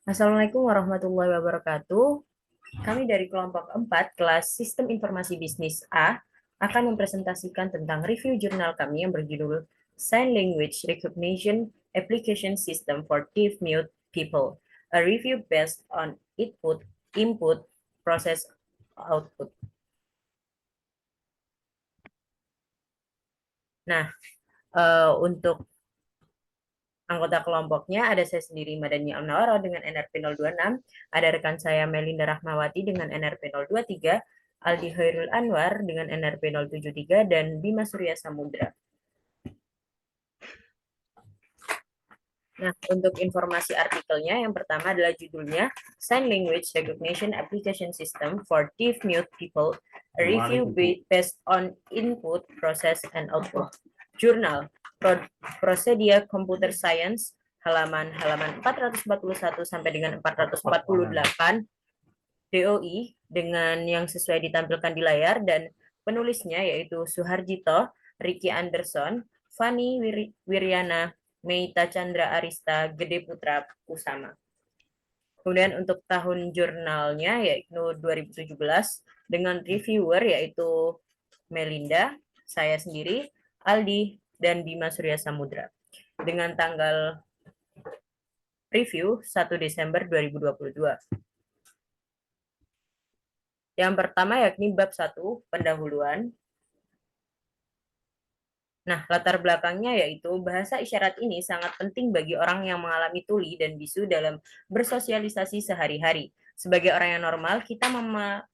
Assalamualaikum warahmatullahi wabarakatuh. Kami dari kelompok 4 kelas Sistem Informasi Bisnis A akan mempresentasikan tentang review jurnal kami yang berjudul Sign Language Recognition Application System for Deaf Mute People, a review based on input, process, output. Nah, untuk anggota kelompoknya ada saya sendiri Madani Amnawaro dengan NRP 026, ada rekan saya Melinda Rahmawati dengan NRP 023, Aldi Khairul Anwar dengan NRP 073, dan Bima Surya Samudra. Nah, untuk informasi artikelnya, yang pertama adalah judulnya Sign Language Recognition Application System for Deaf Mute People, a review based on input, process, and output. Jurnal Procedia Computer Science, halaman 441 sampai dengan 448, DOI, dengan yang sesuai ditampilkan di layar, dan penulisnya yaitu Suharjito, Ricky Anderson, Fani Wiryana, Meita Chandra Arista, Gede Putra Kusama. Kemudian untuk tahun jurnalnya yaitu 2017 dengan reviewer yaitu Melinda, saya sendiri, Aldi, dan Bima Surya Samudra. Dengan tanggal review 1 Desember 2022. Yang pertama yakni bab 1, pendahuluan. Nah, latar belakangnya yaitu bahasa isyarat ini sangat penting bagi orang yang mengalami tuli dan bisu dalam bersosialisasi sehari-hari. Sebagai orang yang normal, kita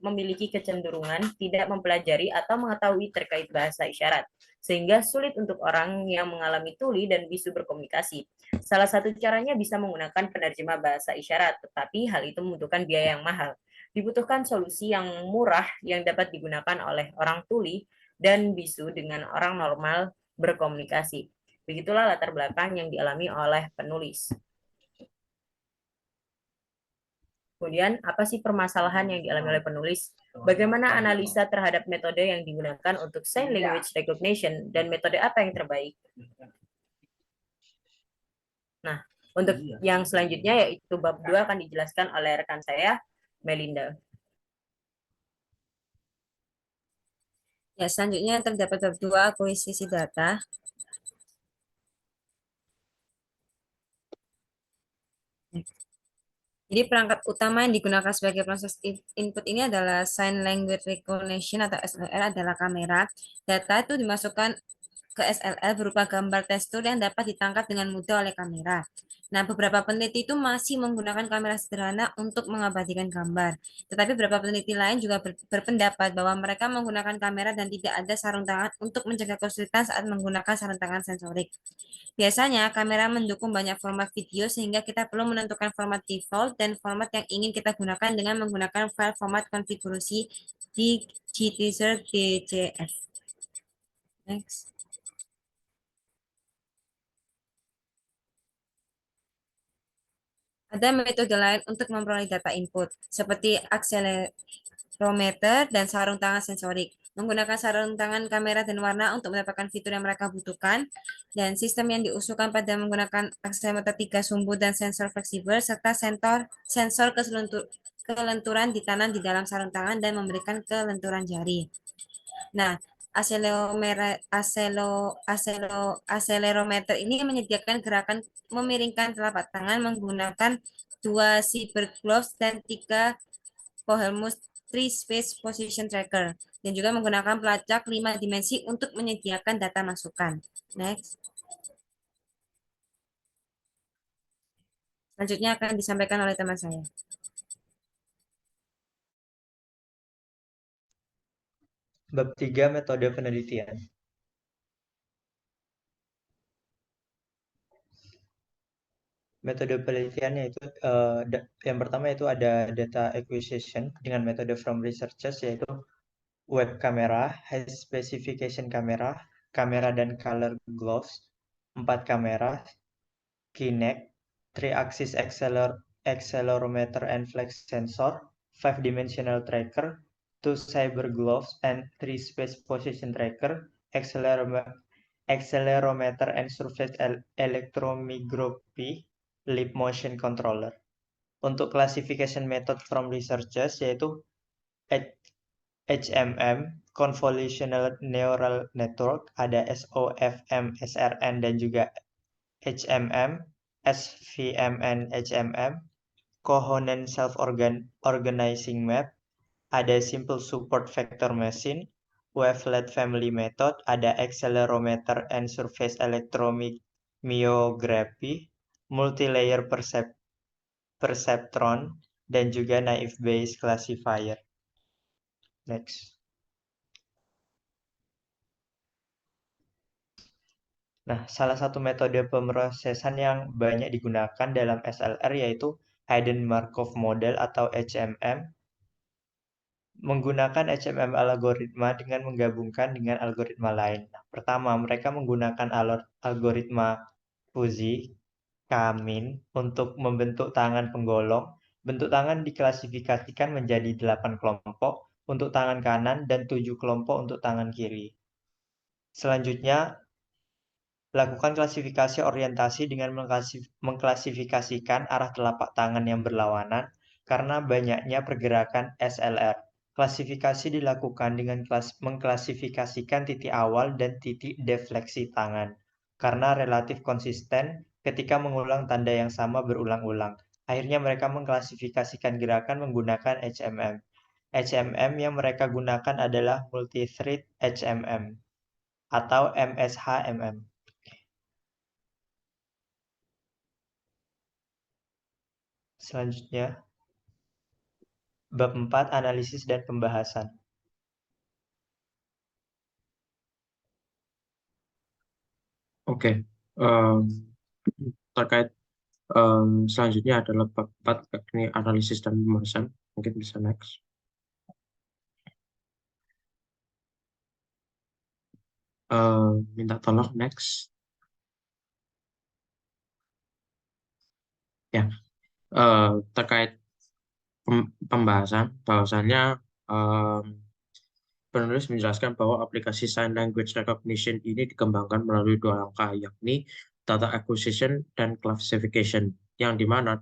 memiliki kecenderungan tidak mempelajari atau mengetahui terkait bahasa isyarat, sehingga sulit untuk orang yang mengalami tuli dan bisu berkomunikasi. Salah satu caranya bisa menggunakan penerjemah bahasa isyarat, tetapi hal itu membutuhkan biaya yang mahal. Dibutuhkan solusi yang murah yang dapat digunakan oleh orang tuli dan bisu dengan orang normal berkomunikasi. Begitulah latar belakang yang dialami oleh penulis. Kemudian, apa sih permasalahan yang dialami oleh penulis? Bagaimana analisa terhadap metode yang digunakan untuk sign language recognition dan metode apa yang terbaik? Nah, untuk yang selanjutnya yaitu bab 2 akan dijelaskan oleh rekan saya, Melinda. Ya, selanjutnya terdapat bab 2 akuisisi data. Jadi perangkat utama yang digunakan sebagai proses input ini adalah Sign Language Recognition atau SLR adalah kamera. Data itu dimasukkan ke SLR berupa gambar tekstur yang dapat ditangkap dengan mudah oleh kamera. Nah, beberapa peneliti itu masih menggunakan kamera sederhana untuk mengabadikan gambar. Tetapi beberapa peneliti lain juga berpendapat bahwa mereka menggunakan kamera dan tidak ada sarung tangan untuk mencegah kesulitan saat menggunakan sarung tangan sensorik. Biasanya, kamera mendukung banyak format video sehingga kita perlu menentukan format default dan format yang ingin kita gunakan dengan menggunakan file format konfigurasi di gteaser DCF. Next. Ada metode lain untuk memperoleh data input, seperti akselerometer dan sarung tangan sensorik. Menggunakan sarung tangan kamera dan warna untuk mendapatkan fitur yang mereka butuhkan, dan sistem yang diusulkan pada menggunakan akselerometer 3 sumbu dan sensor fleksibel, serta sensor kelenturan ditanam di dalam sarung tangan dan memberikan kelenturan jari. Nah, akselerometer ini menyediakan gerakan memiringkan telapak tangan menggunakan 2 cyber gloves dan 3 Cohelmus 3 Space Position Tracker, dan juga menggunakan pelacak 5 dimensi untuk menyediakan data masukan. Next. Selanjutnya akan disampaikan oleh teman saya. Bab 3 metode penelitian. Metode penelitiannya itu yang pertama itu ada data acquisition dengan metode from researchers yaitu web camera, high specification camera, kamera dan color gloves, 4 kamera, Kinect, 3 axis accelerometer and flex sensor, 5 dimensional tracker, 2 cyber gloves and 3 space position tracker, accelerometer and surface electromyography, lip motion controller. Untuk classification method from researchers yaitu HMM, Convolutional Neural Network, ada SOFM, SRN, dan juga HMM, SVMN, HMM, Coherent Self-Organizing Map, ada Simple Support Vector Machine, Wavelet Family Method, ada Accelerometer and Surface Electromyography, Multilayer Perceptron, dan juga Naive Bayes Classifier. Next. Nah, salah satu metode pemrosesan yang banyak digunakan dalam SLR yaitu Hidden Markov Model atau HMM. Menggunakan HMM algoritma dengan menggabungkan dengan algoritma lain. Nah, pertama, mereka menggunakan algoritma fuzzy, K-min, untuk membentuk tangan penggolong. Bentuk tangan diklasifikasikan menjadi 8 kelompok untuk tangan kanan dan 7 kelompok untuk tangan kiri. Selanjutnya, lakukan klasifikasi orientasi dengan mengklasifikasikan arah telapak tangan yang berlawanan karena banyaknya pergerakan SLR. Klasifikasi dilakukan dengan mengklasifikasikan titik awal dan titik defleksi tangan karena relatif konsisten ketika mengulang tanda yang sama berulang-ulang. Akhirnya mereka mengklasifikasikan gerakan menggunakan HMM. HMM yang mereka gunakan adalah multi-thread HMM atau MSHMM. Selanjutnya, bab 4, analisis dan pembahasan. Oke, terkait selanjutnya adalah bab 4, yakni analisis dan pembahasan. Mungkin bisa next. Minta tolong next. Ya, terkait pembahasan, bahwasannya penulis menjelaskan bahwa aplikasi Sign Language Recognition ini dikembangkan melalui 2 langkah, yakni data acquisition dan classification, yang dimana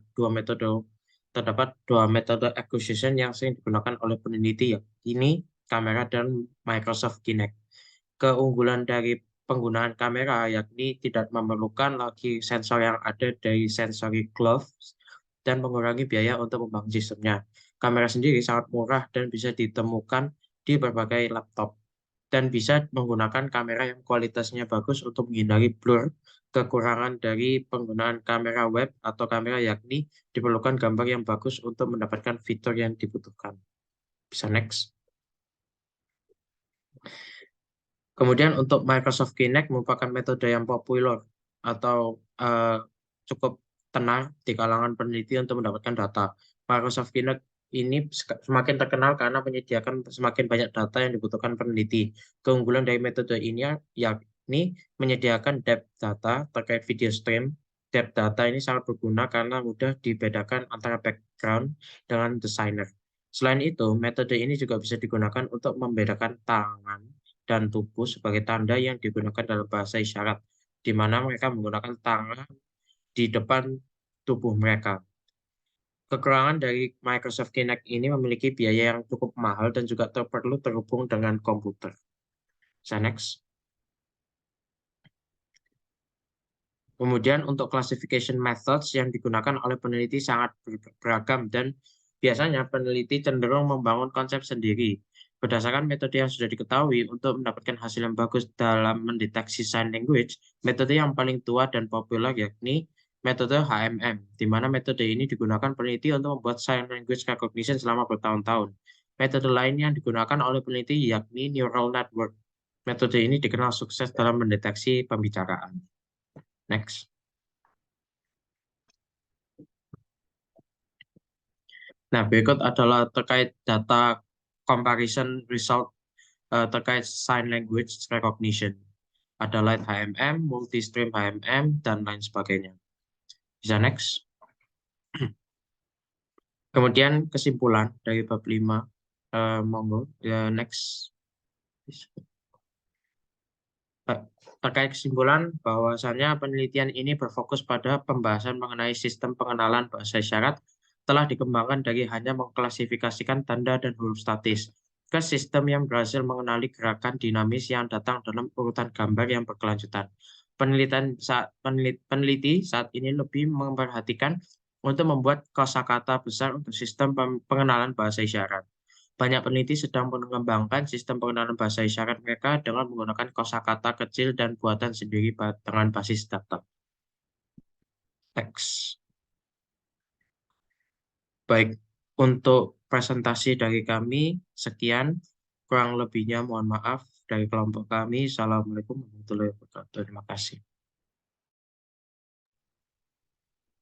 terdapat dua metode acquisition yang sering digunakan oleh peneliti, yakni kamera dan Microsoft Kinect. Keunggulan dari penggunaan kamera yakni tidak memerlukan lagi sensor yang ada dari sensory gloves dan mengurangi biaya untuk membangun sistemnya. Kamera sendiri sangat murah dan bisa ditemukan di berbagai laptop dan bisa menggunakan kamera yang kualitasnya bagus untuk menghindari blur. Kekurangan dari penggunaan kamera web atau kamera yakni diperlukan gambar yang bagus untuk mendapatkan fitur yang dibutuhkan. Bisa next. Kemudian untuk Microsoft Kinect merupakan metode yang populer atau cukup tenar di kalangan peneliti untuk mendapatkan data. Microsoft Kinect ini semakin terkenal karena menyediakan semakin banyak data yang dibutuhkan peneliti. Keunggulan dari metode ini yakni menyediakan depth data terkait video stream. Depth data ini sangat berguna karena mudah dibedakan antara background dengan designer. Selain itu, metode ini juga bisa digunakan untuk membedakan tangan dan tubuh sebagai tanda yang digunakan dalam bahasa isyarat, di mana mereka menggunakan tangan di depan tubuh mereka. Kekurangan dari Microsoft Kinect ini memiliki biaya yang cukup mahal dan juga perlu terhubung dengan komputer. Next. Kemudian untuk classification methods yang digunakan oleh peneliti sangat beragam dan biasanya peneliti cenderung membangun konsep sendiri. Berdasarkan metode yang sudah diketahui untuk mendapatkan hasil yang bagus dalam mendeteksi sign language, metode yang paling tua dan populer yakni metode HMM, di mana metode ini digunakan peneliti untuk membuat sign language recognition selama bertahun-tahun. Metode lain yang digunakan oleh peneliti yakni neural network. Metode ini dikenal sukses dalam mendeteksi pembicaraan. Next. Nah, berikut adalah terkait data comparison result terkait sign language recognition. Ada light HMM, multi-stream HMM, dan lain sebagainya. Bisa next. Kemudian kesimpulan dari bab 5. Monggo, next. Terkait kesimpulan bahwasannya penelitian ini berfokus pada pembahasan mengenai sistem pengenalan bahasa isyarat, telah dikembangkan dari hanya mengklasifikasikan tanda dan huruf statis ke sistem yang berhasil mengenali gerakan dinamis yang datang dalam urutan gambar yang berkelanjutan. Peneliti saat ini lebih memperhatikan untuk membuat kosakata besar untuk sistem pengenalan bahasa isyarat. Banyak peneliti sedang mengembangkan sistem pengenalan bahasa isyarat mereka dengan menggunakan kosakata kecil dan buatan sendiri dengan basis data. Teks. Baik, untuk presentasi dari kami, sekian. Kurang lebihnya mohon maaf dari kelompok kami. Assalamualaikum warahmatullahi wabarakatuh. Terima kasih.